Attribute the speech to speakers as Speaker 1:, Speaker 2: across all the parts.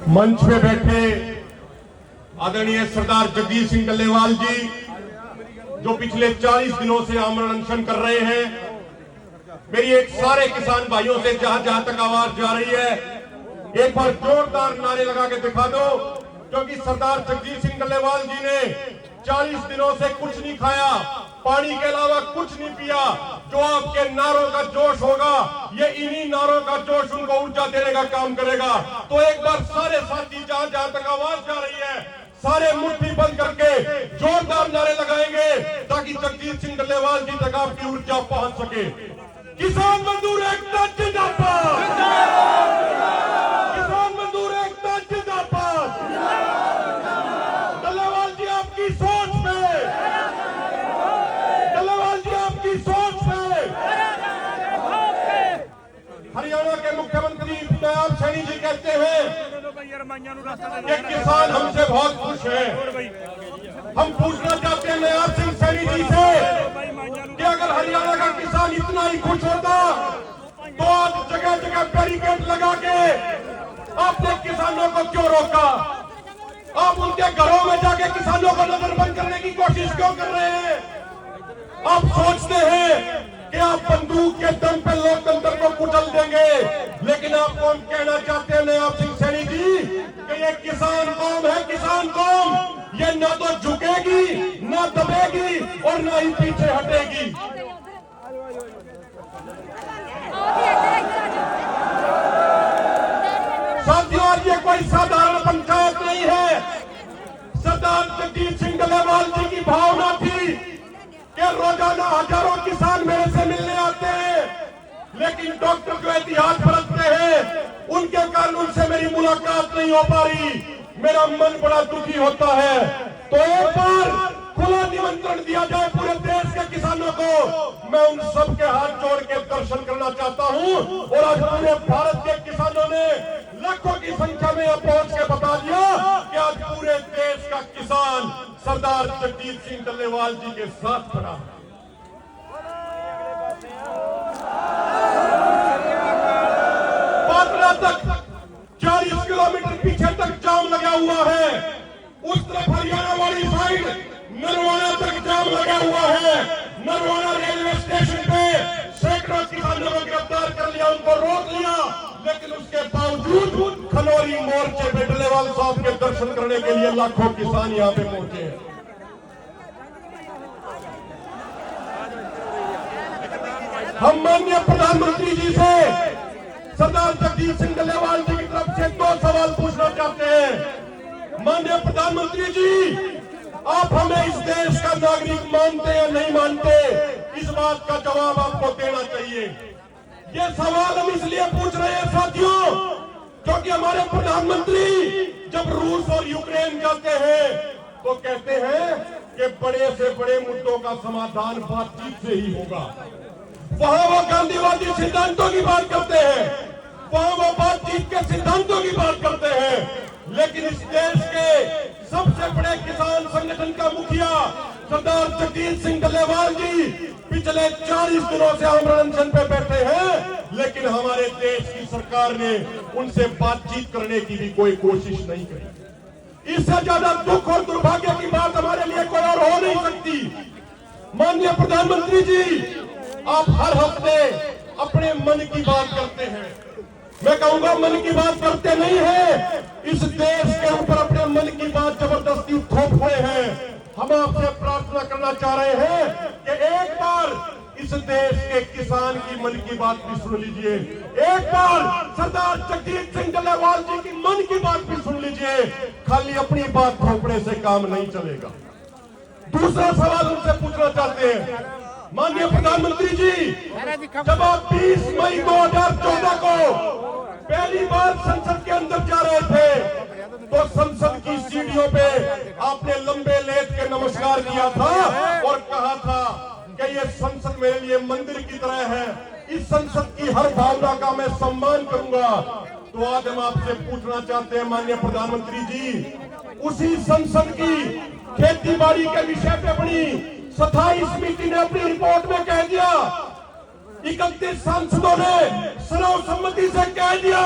Speaker 1: मंच पे बैठे आदरणीय सरदार जगदीश सिंह डल्लेवाल जी, जो पिछले 40 दिनों से आमरण अनशन कर रहे हैं, मेरी एक सारे किसान भाइयों से जहां जहां तक आवाज जा रही है, एक बार जोरदार नारे लगा के दिखा दो, क्योंकि सरदार जगदीश सिंह डल्लेवाल जी ने 40 दिनों से कुछ नहीं खाया, पानी के अलावा कुछ नहीं पिया। जो आपके नारों का जोश होगा, ये इन्हीं नारों का जोश उनको ऊर्जा देने का काम करेगा। तो एक बार सारे साथी जहां जहां तक आवाज जा रही है, सारे मुट्ठी बंद करके जोरदार नारे लगाएंगे, ताकि जगदीश सिंह डल्लेवाल जी तक आपकी ऊर्जा पहुंच सके। किसान मजदूर एकता जिंदाबाद, किसान मजदूर एकता जिंदाबाद। डल्लेवाल जी आपकी सोच पे, डल्लेवाल जी आपकी सोच पे। हरियाणा के मुख्यमंत्री नायब सैनी जी कहते हैं कि किसान हमसे बहुत खुश है। हम पूछना चाहते हैं नायब सिंह सैनी जी से कि अगर हरियाणा का किसान इतना ही खुश होता तो आज जगह जगह बैरिकेड लगा के आपने किसानों को क्यों रोका? आप उनके घरों में जाके किसानों को नजरबंद करने की कोशिश क्यों कर रहे हैं? आप सोचते हैं कि आप बंदूक के दम पे लोकतंत्र को कुचल देंगे, लेकिन आपको हम कहना चाहते हैं नायब सिंह सैनी जी कि ये किसान कौम है, किसान कौम ये ना तो झुकेगी, ना दबेगी और ना ही पीछे हटेगी। साथियों, आज ये कोई साधारण पंचायत नहीं है। सरदार जगदीश सिंह डल्लेवाल जी की भावना थी कि रोजाना हजारों किसान मेरे से मिलने आते हैं, लेकिन डॉक्टर जो इतिहास बरतते हैं उनके कारण उनसे मेरी मुलाकात नहीं हो पा रही। मेरा मन बड़ा दुखी होता है। तो एक बार खुला निमंत्रण दिया जाए पूरे देश के किसानों को। मैं उन सब के हाथ जोड़ के दर्शन करना चाहता हूं। और आज पूरे भारत के किसानों ने लाखों की संख्या में यहां पहुंच के बता दिया कि आज पूरे देश का किसान सरदार जगदीश सिंह डल्लेवाल जी के साथ खड़ा है। पाटना तक 40 किलोमीटर पीछे तक जाम लगा हुआ है। उस तरफ हरियाणा वाली साइड नरवाना तक जाम लगा हुआ है। नरवाना रेलवे स्टेशन पे सैकड़ों किसानों को गिरफ्तार कर लिया, उनको रोक लिया, लेकिन उसके बावजूद खनौरी मोर्चे पे डल्लेवाल साहब के दर्शन करने के लिए लाखों किसान यहाँ पे पहुंचे हैं। हम माननीय प्रधानमंत्री जी से सरदार जगदीश सिंह डल्लेवाल जी की तरफ से 2 सवाल पूछना चाहते हैं। माननीय प्रधानमंत्री जी, आप हमें इस देश का नागरिक मानते या नहीं मानते, इस बात का जवाब आपको देना चाहिए। ये सवाल हम इसलिए पूछ रहे हैं साथियों, क्योंकि हमारे प्रधानमंत्री जब रूस और यूक्रेन जाते हैं तो कहते हैं कि बड़े से बड़े मुद्दों का समाधान बातचीत से ही होगा। वहां वो गांधीवादी सिद्धांतों की बात करते हैं, वहां वो बातचीत के सिद्धांतों की बात करते हैं, लेकिन इस देश के सबसे बड़े किसान संगठन का मुखिया सरदार जगदीश सिंह डल्लेवाल जी पिछले 40 दिनों से आमरण अनशन पे बैठे हैं, लेकिन हमारे देश की सरकार ने उनसे बातचीत करने की भी कोई कोशिश नहीं करी। इससे ज्यादा दुख और दुर्भाग्य की बात हमारे लिए कोई और हो नहीं सकती। माननीय प्रधानमंत्री जी, आप हर हफ्ते अपने मन की बात करते हैं। मैं कहूंगा मन की बात करते नहीं है, इस देश के ऊपर अपने मन की बात जबरदस्ती थोप रहे हैं। हम आपसे प्रार्थना करना चाह रहे हैं कि एक बार इस देश के किसान की मन की बात भी सुन लीजिए। एक बार सरदार जगदीश सिंह डल्लेवाल जी की मन की बात भी सुन लीजिए। खाली अपनी बात थोपने से काम नहीं चलेगा। दूसरा सवाल उनसे पूछना चाहते हैं, माननीय प्रधानमंत्री जी, जब आप 20 मई 2014 को पहली बार संसद के अंदर जा रहे थे तो संसद की सीढ़ियों पे आपने लंबे लेट के नमस्कार किया था और कहा था कि ये संसद मेरे लिए मंदिर की तरह है, इस संसद की हर भावना का मैं सम्मान करूंगा। तो आज हम आपसे पूछना चाहते हैं माननीय प्रधानमंत्री जी, उसी संसद की खेती बाड़ी के विषय पे बनी स्थायी समिति ने अपनी रिपोर्ट में कह दिया, 31 सांसदों ने सर्वसम्मति से कह दिया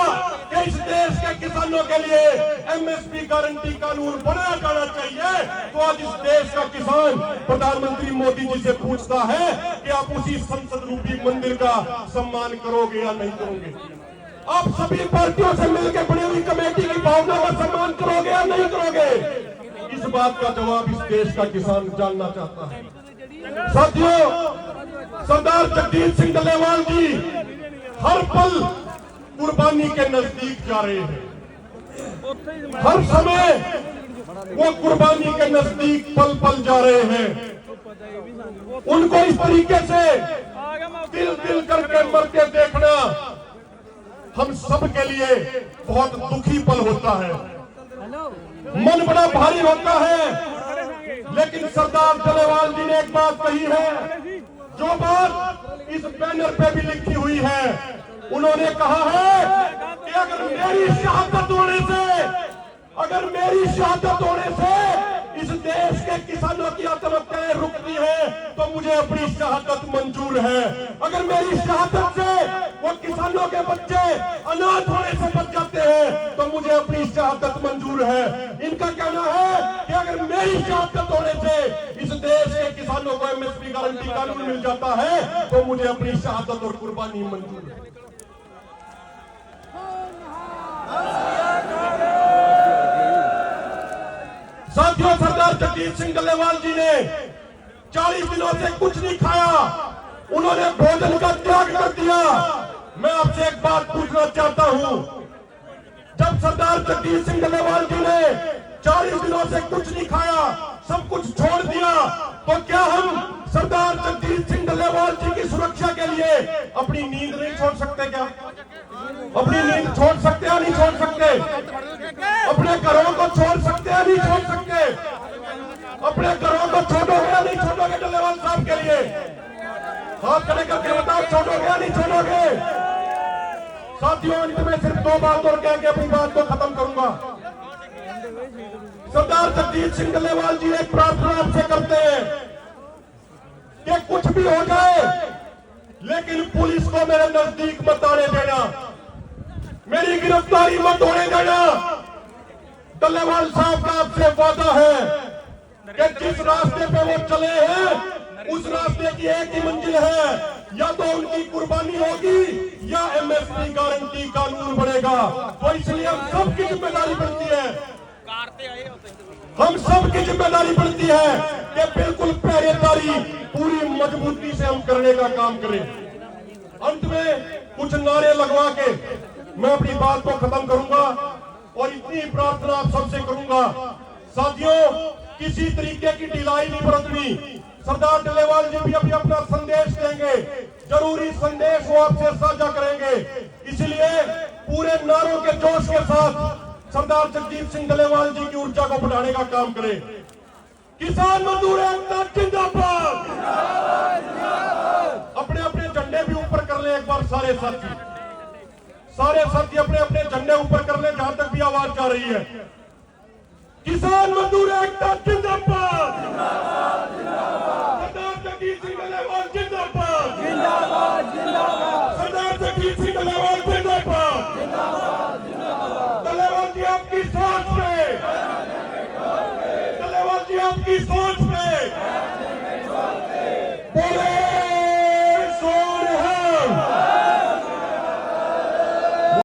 Speaker 1: कि इस देश के किसानों के लिए एमएसपी गारंटी कानून बनाया जाना चाहिए, तो आज इस देश का किसान प्रधानमंत्री मोदी जी से पूछता है कि आप उसी संसद रूपी मंदिर का सम्मान करोगे या नहीं करोगे? आप सभी पार्टियों से मिलकर बनी हुई कमेटी की भावना का सम्मान करोगे या नहीं करोगे? इस बात का जवाब इस देश का किसान जानना चाहता है। साथियों, सरदार जगजीत सिंह डल्लेवाल जी हर पल कुर्बानी के नजदीक जा रहे हैं। हर समय वो कुर्बानी के नजदीक पल पल जा रहे हैं। उनको इस तरीके से दिल दिल करके मरते देखना हम सब के लिए बहुत दुखी पल होता है, मन बड़ा भारी होता है। लेकिन सरदार डल्लेवाल जी ने एक बात कही है, जो बात इस बैनर पे भी लिखी हुई है। उन्होंने कहा है कि अगर मेरी शहादत होने से इस देश के किसानों की आत्महत्याएं रुकती है तो मुझे अपनी शहादत मंजूर है। अगर मेरी शहादत से वो किसानों के बच्चे अनाथ होने से बच जाते हैं तो मुझे अपनी शहादत मंजूर है। इनका कहना है कि अगर मेरी शहादत होने से इस देश के किसानों को एमएसपी गारंटी कानून मिल जाता है तो मुझे अपनी शहादत और कुर्बानी मंजूर है। साथियों, सरदार जगजीत सिंह डल्लेवाल जी ने 40 दिनों से कुछ नहीं खाया, उन्होंने भोजन का त्याग कर दिया। मैं आपसे एक बात पूछना चाहता हूं, जब सरदार जगजीत सिंह डल्लेवाल जी ने 40 दिनों से कुछ नहीं खाया, सब कुछ छोड़ दिया, तो क्या हम सरदार जगजीत सिंह डल्लेवाल जी की सुरक्षा के लिए अपनी नींद नहीं छोड़ सकते? क्या अपनी नींद छोड़ सकते या नहीं छोड़ सकते? अपने घरों को छोड़ सकते या नहीं छोड़ सकते? अपने घरों को छोड़ोगे या नहीं छोड़ोगे डल्लेवाल साहब के लिए? हाथ खड़े करके बताओ, छोड़ोगे या नहीं छोड़ोगे? साथियों, अंत में सिर्फ 2 बात और कह के अपनी बात को खत्म करूंगा। सरदार जगजीत सिंह डल्लेवाल जी एक प्रार्थना आपसे करते हैं कि कुछ भी हो जाए लेकिन पुलिस को मेरे नजदीक मत आने देना, मेरी गिरफ्तारी मत होने देना। डल्लेवाल साहब का आपसे वादा है कि जिस रास्ते पे वो चले हैं उस रास्ते की एक ही मंजिल है, या तो उनकी कुर्बानी होगी या एमएसपी गारंटी कानून बनेगा। तो इसलिए हम सबकी जिम्मेदारी बनती है, हम सबकी जिम्मेदारी बनती है कि बिल्कुल पहरेदारी पूरी मजबूती से हम करने का काम करें। अंत में कुछ नारे लगवा के मैं अपनी बात को खत्म करूंगा और इतनी प्रार्थना आप सबसे करूंगा। साथियों, किसी तरीके की ढिलाई नहीं बरतनी। सरदार डल्लेवाल जी भी अभी अपना संदेश देंगे, जरूरी संदेश वो आपसे साझा करेंगे। इसलिए पूरे नारों के जोश के साथ सरदार जगजीत सिंह डल्लेवाल जी की ऊर्जा को बढ़ाने का काम करें। किसान मजदूर एकता जिंदाबाद। अपने अपने झंडे भी ऊपर कर ले एक बार सारे साथी अपने अपने झंडे ऊपर कर ले, जहां तक भी आवाज जा रही है। किसान मजदूर एकता जिंदाबाद। सरदार जगजीत सिंह डल्लेवाल जिंदाबाद। सरदार जगजीत सिंह डल्लेवाल जिंदाबाद। डल्लेवाल जी आपकी सोच पे, डल्लेवाल जी आपकी सोच